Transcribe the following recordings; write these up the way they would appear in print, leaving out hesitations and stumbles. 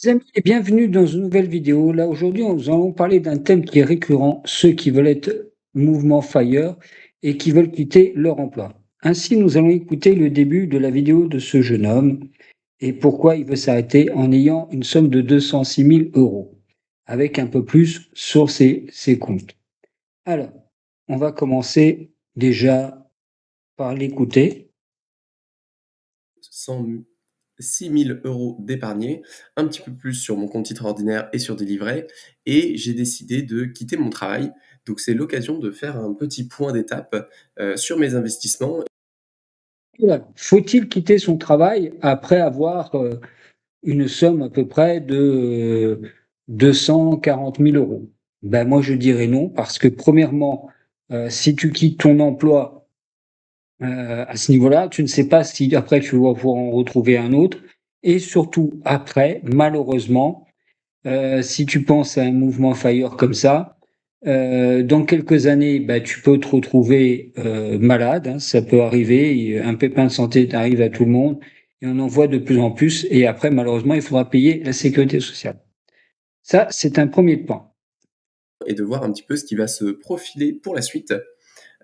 Les amis, et bienvenue dans une nouvelle vidéo. Là, aujourd'hui, nous allons parler d'un thème qui est récurrent, ceux qui veulent être mouvement FIRE et qui veulent quitter leur emploi. Ainsi, nous allons écouter le début de la vidéo de ce jeune homme et pourquoi il veut s'arrêter en ayant une somme de 206 000 euros, avec un peu plus sur ses comptes. Alors, on va commencer déjà par l'écouter. 6 000 euros d'épargnés, un petit peu plus sur mon compte titre ordinaire et sur des livrets, et j'ai décidé de quitter mon travail. Donc c'est l'occasion de faire un petit point d'étape sur mes investissements. Voilà. Faut-il quitter son travail après avoir une somme à peu près de 240 000 euros. Ben moi, je dirais non, parce que premièrement, si tu quittes ton emploi à ce niveau-là, tu ne sais pas si après tu vas pouvoir en retrouver un autre. Et surtout, après, malheureusement, si tu penses à un mouvement FIRE comme ça, dans quelques années, bah, tu peux te retrouver malade, hein, ça peut arriver, un pépin de santé arrive à tout le monde, et on en voit de plus en plus, et après, malheureusement, il faudra payer la sécurité sociale. Ça, c'est un premier point. Et de voir un petit peu ce qui va se profiler pour la suite.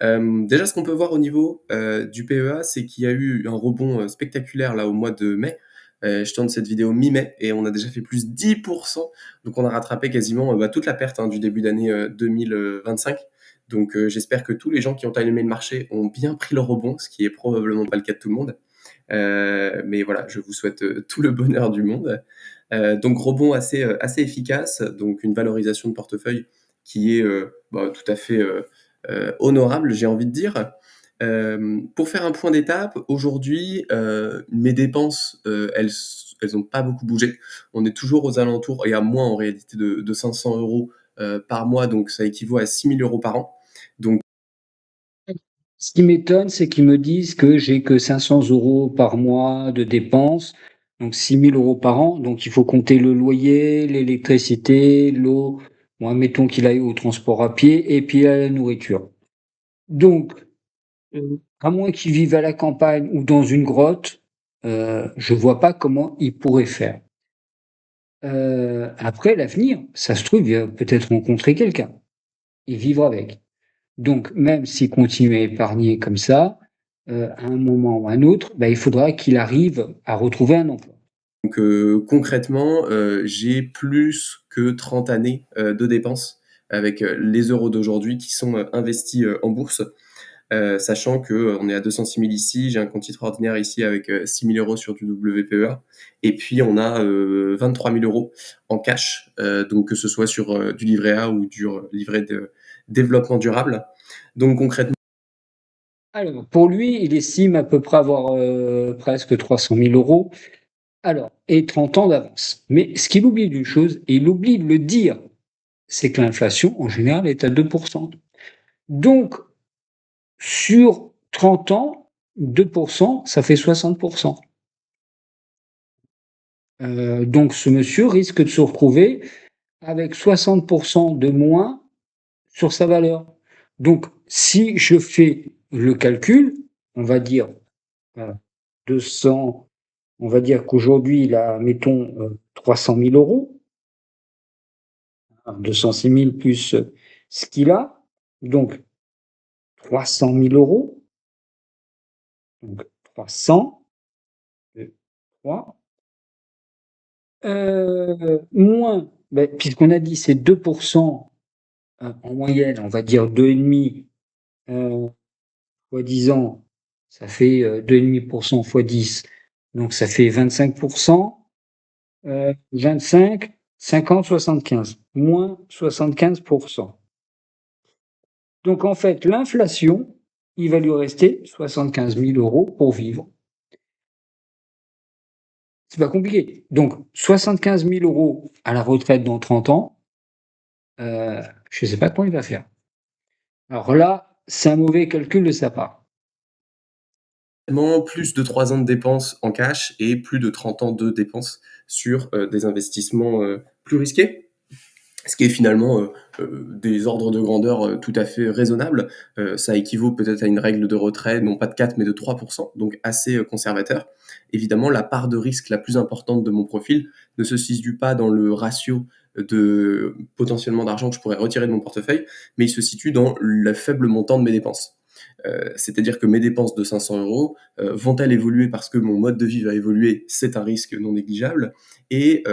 Déjà, ce qu'on peut voir au niveau du PEA, c'est qu'il y a eu un rebond spectaculaire là au mois de mai. Je tourne cette vidéo mi-mai et on a déjà fait plus 10%. Donc on a rattrapé quasiment toute la perte du début d'année 2025. Donc j'espère que tous les gens qui ont allumé le marché ont bien pris le rebond, ce qui est probablement pas le cas de tout le monde. Mais voilà, je vous souhaite tout le bonheur du monde. Donc rebond assez efficace, donc une valorisation de portefeuille qui est tout à fait honorable, j'ai envie de dire. Pour faire un point d'étape, aujourd'hui, mes dépenses, elles ont pas beaucoup bougé. On est toujours aux alentours, et à moins en réalité de 500 euros par mois, donc ça équivaut à 6 000 euros par an. Donc Ce qui m'étonne, c'est qu'ils me disent que j'ai que 500 euros par mois de dépenses, donc 6 000 euros par an. Donc il faut compter le loyer, l'électricité, l'eau, bon, admettons qu'il aille au transport à pied, et puis à la nourriture. Donc, à moins qu'ils vivent à la campagne ou dans une grotte, je vois pas comment ils pourraient faire. Après l'avenir, ça se trouve, il va peut-être rencontrer quelqu'un et vivre avec. Donc même s'il continue à épargner comme ça, à un moment ou à un autre, bah, il faudra qu'il arrive à retrouver un emploi. concrètement, j'ai plus que 30 années de dépenses avec les euros d'aujourd'hui qui sont investis en bourse. Sachant que on est à 206 000 ici, j'ai un compte titre ordinaire ici avec 6 000 euros sur du WPEA, et puis on a 23 000 euros en cash, donc que ce soit sur du livret A ou du livret de développement durable. Donc concrètement, Alors pour lui, il estime à peu près avoir, presque 300 000 euros. Alors et 30 ans d'avance. Mais ce qu'il oublie d'une chose, et il oublie de le dire, c'est que l'inflation en général est à 2. Donc sur 30 ans, 2, ça fait 60. Donc ce monsieur risque de se retrouver avec 60 de moins sur sa valeur. Donc si je fais le calcul, on va dire, heu, 200, on va dire qu'aujourd'hui il a, mettons, 300 000 €, 206 000 plus, ce qu'il a, donc 300 000 €, donc 300, 3, moins, beh, puisqu'on a dit c'est 2, en moyenne, on va dire 2,5, heu, fois 10 ans, ça fait, 2,5 fois 10, donc ça fait 25, 25, 50, 75, moins 75. Donc en fait, l'inflation, il va lui rester 75 000 € pour vivre. C'est pas compliqué. Donc 75 000 € à la retraite dans 30 ans, je sais pas comment il va faire. Alors là, c'est un mauvais calcul de sa part. plus de 3 ans de dépenses en cash et plus de 30 ans de dépenses sur des investissements plus risqués. ce qui est finalement des ordres de grandeur tout à fait raisonnables. Ça équivaut peut-être à une règle de retrait, non pas de 4, mais de 3%, donc assez conservateur. Évidemment, la part de risque la plus importante de mon profil ne se situe pas dans le ratio de potentiellement d'argent que je pourrais retirer de mon portefeuille, mais il se situe dans le faible montant de mes dépenses. C'est-à-dire que mes dépenses de 500 euros vont-elles évoluer parce que mon mode de vie va évoluer? C'est un risque non négligeable. Et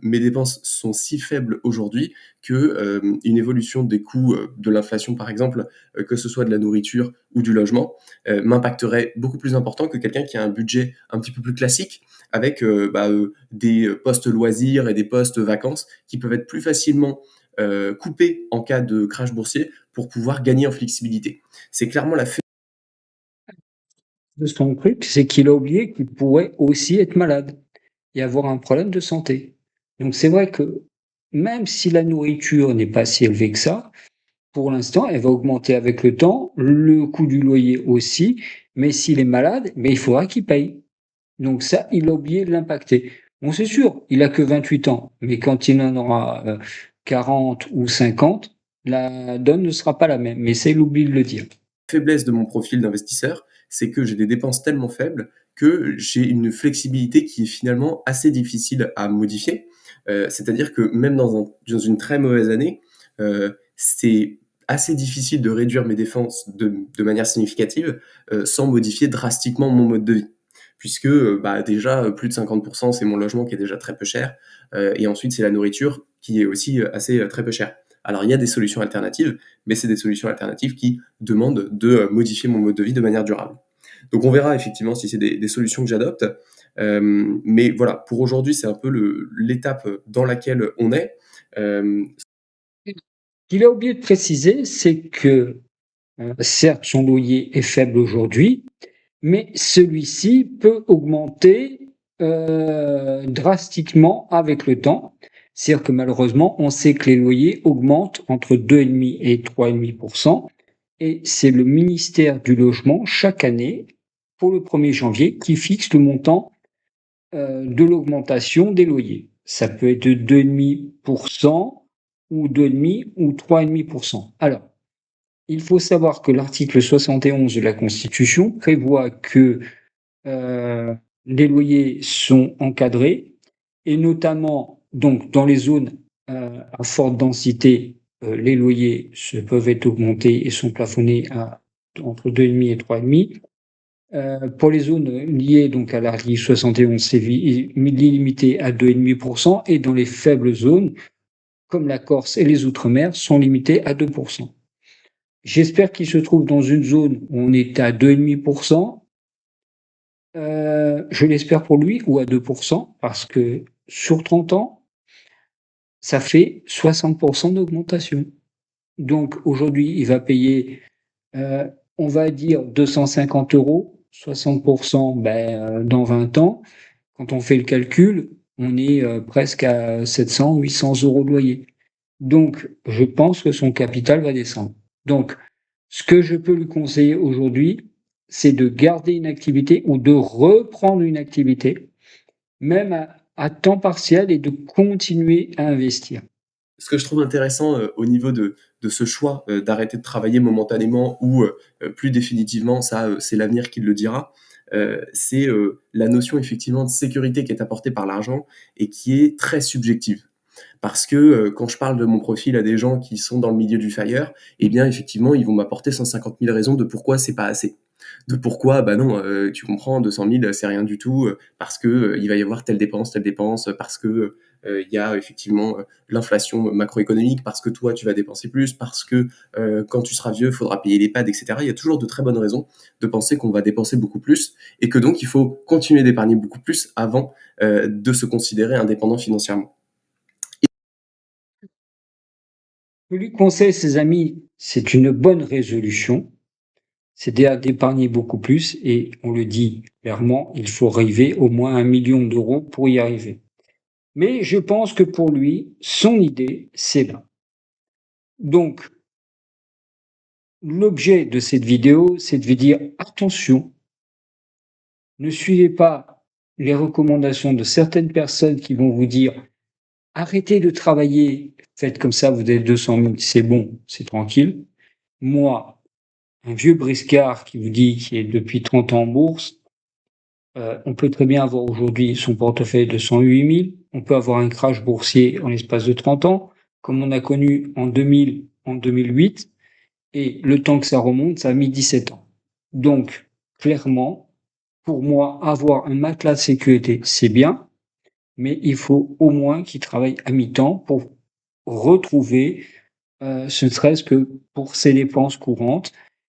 mes dépenses sont si faibles aujourd'hui que une évolution des coûts de l'inflation, par exemple, que ce soit de la nourriture ou du logement, m'impacterait beaucoup plus important que quelqu'un qui a un budget un petit peu plus classique avec des postes loisirs et des postes vacances qui peuvent être plus facilement coupés en cas de crash boursier pour pouvoir gagner en flexibilité. C'est clairement la De son truc, c'est qu'il a oublié qu'il pourrait aussi être malade et avoir un problème de santé. Donc c'est vrai que même si la nourriture n'est pas si élevée que ça, pour l'instant, elle va augmenter avec le temps, le coût du loyer aussi, mais s'il est malade, mais il faudra qu'il paye. Donc ça, il a oublié de l'impacter. Bon, c'est sûr, il a que 28 ans, mais quand il en aura 40 ou 50, la donne ne sera pas la même. Mais c'est l'oubli de le dire. faiblesse de mon profil d'investisseur, c'est que j'ai des dépenses tellement faibles que j'ai une flexibilité qui est finalement assez difficile à modifier. C'est-à-dire que même dans une très mauvaise année, c'est assez difficile de réduire mes dépenses de manière significative sans modifier drastiquement mon mode de vie. Puisque déjà, plus de 50%, c'est mon logement qui est déjà très peu cher, et ensuite c'est la nourriture qui est aussi assez très peu chère. Alors il y a des solutions alternatives, mais c'est des solutions alternatives qui demandent de modifier mon mode de vie de manière durable. Donc on verra effectivement si c'est des solutions que j'adopte. Mais voilà, pour aujourd'hui, c'est un peu l'étape dans laquelle on est. Euh, Ce qu'il a oublié de préciser, c'est que certes, son loyer est faible aujourd'hui, mais celui-ci peut augmenter drastiquement avec le temps. C'est-à-dire que malheureusement, on sait que les loyers augmentent entre 2,5 et 3,5%. Et c'est le ministère du Logement, chaque année, pour le 1er janvier, qui fixe le montant de l'augmentation des loyers. Ça peut être 2,5% ou 2,5 ou 3,5%. Alors, il faut savoir que l'article 71 de la Constitution prévoit que les loyers sont encadrés et notamment donc dans les zones à forte densité, les loyers peuvent être augmentés et sont plafonnés à entre 2,5 et 3,5. Pour les zones liées donc à l'article 71, c'est limité à 2,5% et dans les faibles zones, comme la Corse et les Outre-mer, sont limités à 2%. J'espère qu'il se trouve dans une zone où on est à 2,5%. Je l'espère pour lui, ou à 2%, parce que sur 30 ans, ça fait 60% d'augmentation. Donc aujourd'hui, il va payer, on va dire 250 euros, 60% dans 20 ans. Quand on fait le calcul, on est presque à 700, 800 euros de loyer. Donc, je pense que son capital va descendre. Donc, ce que je peux lui conseiller aujourd'hui, c'est de garder une activité ou de reprendre une activité, même à temps partiel, et de continuer à investir. Ce que je trouve intéressant au niveau de ce choix d'arrêter de travailler momentanément ou plus définitivement, ça c'est l'avenir qui le dira, c'est la notion effectivement de sécurité qui est apportée par l'argent et qui est très subjective. Parce que quand je parle de mon profil à des gens qui sont dans le milieu du FIRE, eh bien effectivement ils vont m'apporter 150 000 raisons de pourquoi c'est pas assez. De pourquoi, bah non, tu comprends, 200 000 c'est rien du tout, parce que il va y avoir telle dépense, parce que il y a effectivement l'inflation macroéconomique, parce que toi tu vas dépenser plus, parce que quand tu seras vieux, il faudra payer l'EHPAD, etc. Il y a toujours de très bonnes raisons de penser qu'on va dépenser beaucoup plus et que donc il faut continuer d'épargner beaucoup plus avant de se considérer indépendant financièrement. Je lui conseille, ses amis, c'est une bonne résolution, c'est d'épargner beaucoup plus, et on le dit clairement, il faut arriver au moins à 1 million d'euros pour y arriver. Mais je pense que pour lui, son idée, c'est là. Donc, l'objet de cette vidéo, c'est de vous dire attention, ne suivez pas les recommandations de certaines personnes qui vont vous dire arrêtez de travailler, faites comme ça, vous avez 200 000, c'est bon, c'est tranquille. Moi, un vieux briscard qui vous dit qu'il est depuis 30 ans en bourse, on peut très bien avoir aujourd'hui son portefeuille de 108 000. On peut avoir un crash boursier en l'espace de 30 ans, comme on a connu en 2000, en 2008. Et le temps que ça remonte, ça a mis 17 ans. Donc, clairement, pour moi, avoir un matelas de sécurité, c'est bien, mais il faut au moins qu'il travaille à mi-temps pour retrouver, ce serait-ce que pour ses dépenses courantes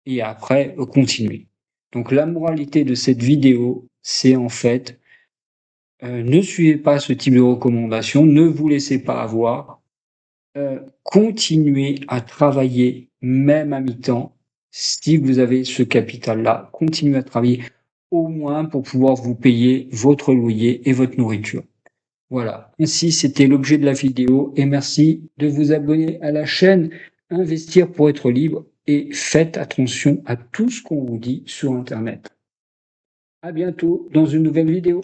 et après continuer. Donc la moralité de cette vidéo, c'est en fait, ne suivez pas ce type de recommandations, ne vous laissez pas avoir, continuez à travailler même à mi-temps. Si vous avez ce capital-là, continuez à travailler au moins pour pouvoir vous payer votre loyer et votre nourriture. Voilà, ainsi c'était l'objet de la vidéo et merci de vous abonner à la chaîne Investir pour être libre et faites attention à tout ce qu'on vous dit sur internet. À bientôt dans une nouvelle vidéo.